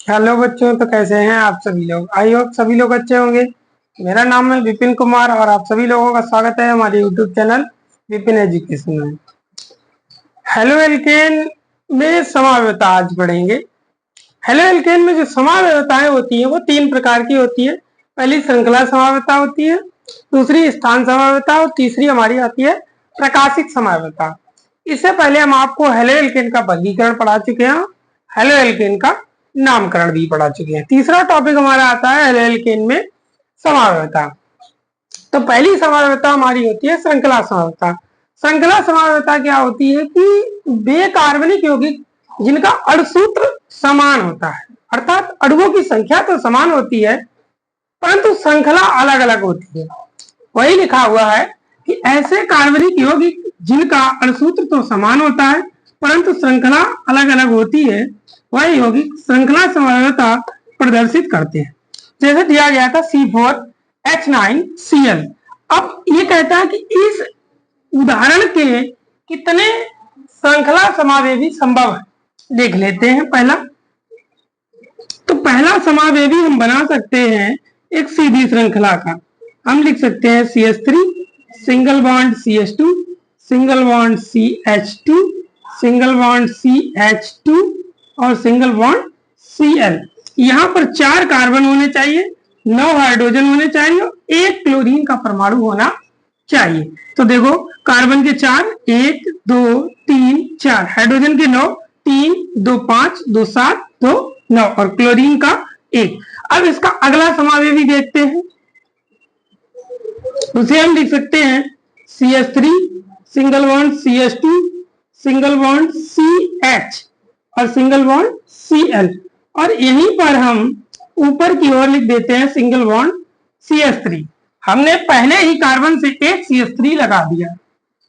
Hello बच्चों, तो कैसे हैं आप सभी लोग। आई होप सभी लोग अच्छे होंगे। मेरा नाम है विपिन कुमार और आप सभी लोगों का स्वागत है हमारे यूट्यूब चैनल विपिन एजुकेशन में। हेलो एल्केन में समाव्यता आज पढ़ेंगे। हेलो एल्केन में जो समाव्यवताएं होती हैं वो तीन प्रकार की होती है। पहली श्रृंखला समाव्यता होती है, दूसरी स्थान समाव्यता और तीसरी हमारी आती है प्रकाशिक समाव्यता। इससे पहले हम आपको हेलो एल्केन का वर्गीकरण पढ़ा चुके हैं, हेलो एल्केन का नामकरण भी पढ़ा चुके हैं। तीसरा टॉपिक हमारा आता है हेलो एल्केन में समाव्यता। तो पहली समाव्यता हमारी होती है श्रृंखला समाव्यता। श्रृंखला समाव्यता क्या होती है कि वे कार्बनिक यौगिक जिनका अणुसूत्र समान होता है, अर्थात अणुओं की संख्या तो समान होती है परंतु श्रृंखला अलग अलग होती है। वही लिखा हुआ है कि ऐसे कार्बनिक यौगिक जिनका अणुसूत्र तो समान होता है परंतु श्रृंखला अलग अलग होती है, वह यौगिक श्रृंखला समाव्यता प्रदर्शित करते हैं। जैसे दिया गया था C4H9Cl। अब ये कहता है कि इस उदाहरण के कितने श्रृंखला समावेशी संभव है, देख लेते हैं। पहला समावेशी हम बना सकते हैं एक सीधी श्रृंखला का। हम लिख सकते हैं CH3 single bond CH2 single bond CH2 single bond CH2 और सिंगल बॉन्ड Cl। यहाँ पर 4 कार्बन होने चाहिए, 9 हाइड्रोजन होने चाहिए और 1 क्लोरीन का परमाणु होना चाहिए। तो देखो कार्बन के 4, 1 2 3 4, हाइड्रोजन के 9, 3 2 5 2 7 2 9 और क्लोरीन का 1। अब इसका अगला समावेशी देखते हैं। उसे हम लिख सकते हैं CH3 single bond CH2 single bond CH और सिंगल बॉन्ड Cl और यहीं पर हम ऊपर की ओर लिख देते हैं सिंगल बॉन्ड CH3। हमने पहले ही कार्बन से एक CH3 लगा दिया,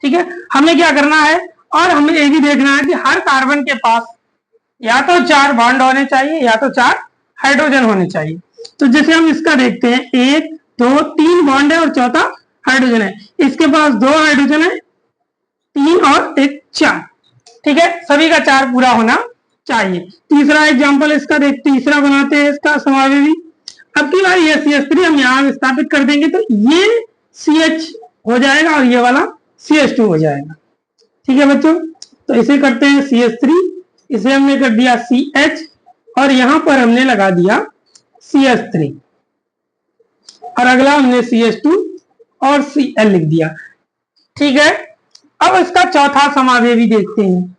ठीक है। हमें क्या करना है और हमें ये भी देखना है कि हर कार्बन के पास या तो 4 बॉन्ड होने चाहिए या तो 4 हाइड्रोजन होने चाहिए। तो जैसे हम इसका देखते हैं 1 2 3 बॉन्ड है और चौथा हाइड्रोजन है। इसके पास 2 हाइड्रोजन है, 3 और 1 4, ठीक है। सभी का 4 पूरा होना चाहिए। तीसरा एग्जांपल इसका तीसरा बनाते हैं इसका समावेशी। अब की बार ये CH3 हम यहाँ विस्थापित कर देंगे तो ये CH हो जाएगा और ये वाला CH2 हो जाएगा, ठीक है बच्चों। तो इसे करते हैं CH3, इसे हमने कर दिया CH और यहां पर हमने लगा दिया CH3 और अगला हमने CH2 और Cl लिख दिया, ठीक है। अब इसका चौथा समावेशी देखते हैं।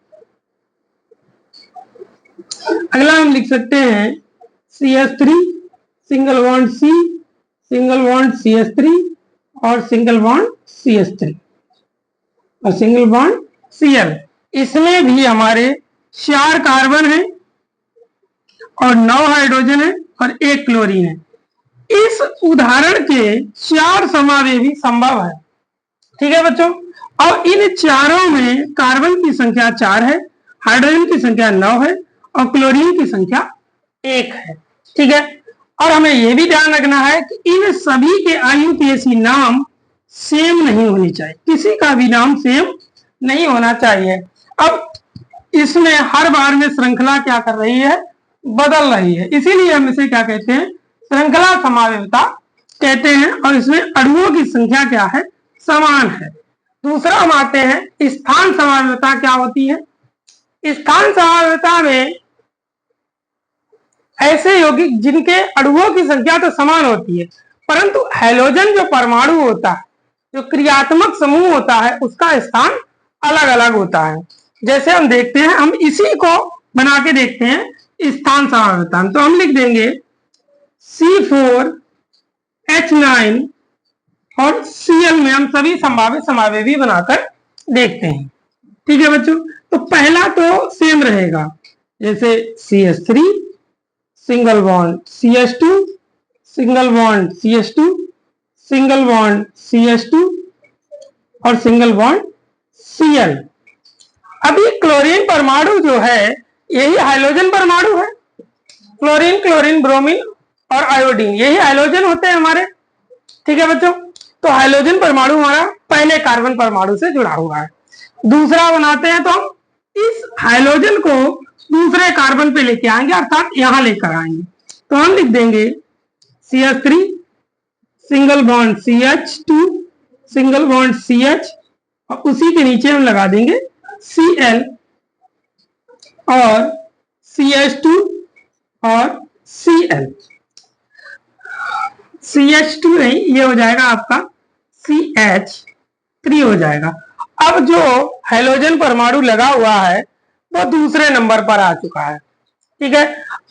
अगला हम लिख सकते हैं CH3 single bond C single bond CH3 और सिंगल बॉन्ड CH3 और सिंगल बॉन्ड Cl। इसमें भी हमारे 4 कार्बन है और 9 हाइड्रोजन है और 1 क्लोरीन है। इस उदाहरण के 4 समावेशी संभव है, ठीक है बच्चों। और इन चारों में कार्बन की संख्या 4 है, हाइड्रोजन की संख्या 9 है और क्लोरीन की संख्या 1 है, ठीक है। और हमें यह भी ध्यान रखना है कि इन सभी के IUPAC नाम सेम नहीं होनी चाहिए, किसी का भी नाम सेम नहीं होना चाहिए। अब इसमें हर बार में श्रृंखला क्या कर रही है, बदल रही है, इसीलिए हम इसे क्या कहते हैं, श्रृंखला समावेशिता कहते हैं। और इसमें अणुओं की संख्या क्या है, समान है। दूसरा हम आते हैं स्थान समावेशिता क्या होती है। स्थान समावेशिता में ऐसे यौगिक जिनके अणुओं की संख्या तो समान होती है परंतु हैलोजन जो परमाणु होता है, जो क्रियात्मक समूह होता है, उसका स्थान अलग अलग होता है। जैसे हम देखते हैं, हम इसी को बना के देखते हैं स्थान समावेशिता। तो हम लिख देंगे C4H9 और Cl में हम सभी संभावित समावेशी बनाकर देखते हैं, ठीक है बच्चों। तो पहला तो सेम रहेगा, जैसे CH3 single bond CH2 single bond CH2 single bond CH2 और सिंगल बॉन्ड Cl। अभी क्लोरीन परमाणु जो है यही हाइड्रोजन परमाणु है। क्लोरीन क्लोरीन ब्रोमीन और आयोडीन यही हाइड्रोजन होते हैं हमारे, ठीक है बच्चों। तो हाइड्रोजन परमाणु हमारा पहले कार्बन परमाणु से जुड़ा हुआ है। दूसरा बनाते हैं तो हम इस हाइड्रोजन को दूसरे कार्बन पे लेके आएंगे, अर्थात यहां लेकर आएंगे। तो हम लिख देंगे CH3 single bond CH2 single bond CH, और उसी के नीचे हम लगा देंगे Cl और CH2 और Cl। CH2 नहीं, ये हो जाएगा आपका CH3 हो जाएगा। अब जो हाइड्रोजन परमाणु लगा हुआ है वो दूसरे नंबर पर आ चुका है, ठीक है।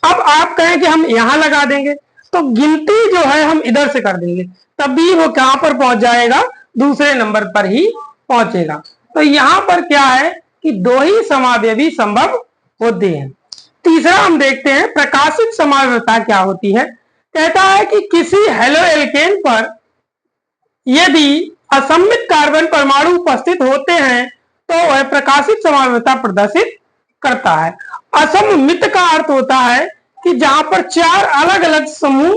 अब आप कहें कि हम यहां लगा देंगे, तो गिनती जो है हम इधर से कर देंगे, तब भी वो कहां पर पहुंच जाएगा, दूसरे नंबर पर ही पहुंचेगा। तो यहां पर क्या है कि दो ही समावयवी संभव होते हैं। तीसरा हम देखते हैं प्रकाशित समावयवता क्या होती है। कहता है कि किसी हेलोएल्केन पर यदि असममित कार्बन परमाणु उपस्थित होते हैं तो वह प्रकाशित समावयवता प्रदर्शित करता है। असममित का अर्थ होता है कि जहां पर चार अलग अलग समूह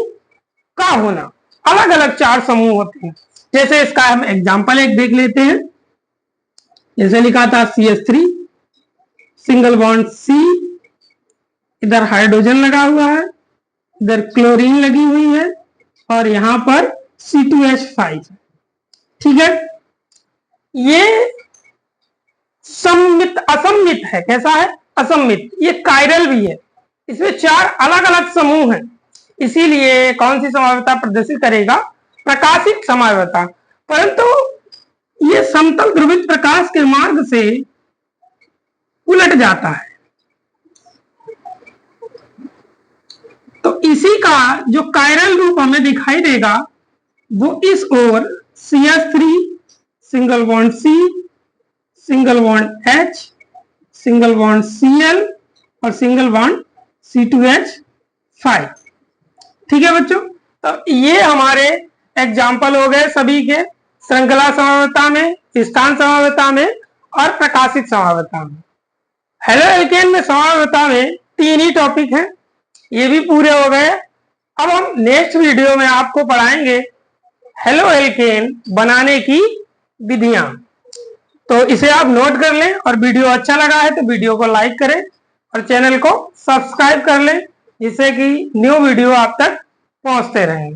का होना, अलग अलग चार समूह होते हैं। जैसे इसका हम एग्जांपल एक देख लेते हैं। जैसे लिखा था CH3 सिंगल बॉन्ड C, इधर हाइड्रोजन लगा हुआ है, इधर क्लोरीन लगी हुई है, और यहां पर C2H5, ठीक है। ये सम्मित असम्मित है। कैसा है? असम्मित। ये कायरल भी है, इसमें चार अलग अलग समूह हैं, इसीलिए कौन सी समावयवता प्रदर्शित करेगा? प्रकाशित समावयवता। परंतु ये समतल ध्रुवित प्रकाश के मार्ग से उलट जाता है, तो इसी का जो कायरल रूप हमें दिखाई देगा वो इस ओर CH3 single bond C single bond H single bond Cl और सिंगल बॉन्ड C2H5, ठीक है बच्चों। तो ये हमारे एग्जाम्पल हो गए सभी के, श्रृंखला समावयवता में, स्थान समावयवता में और प्रकाशित समावयवता में। हेलोएल्केन में समावयवता में तीन ही टॉपिक हैं, ये भी पूरे हो गए। अब हम नेक्स्ट वीडियो में आपको पढ़ाएंगे हेलोएल्केन बनाने की विधियां। तो इसे आप नोट कर लें, और वीडियो अच्छा लगा है तो वीडियो को लाइक करें और चैनल को सब्सक्राइब कर लें, जिससे कि न्यू वीडियो आप तक पहुंचते रहें।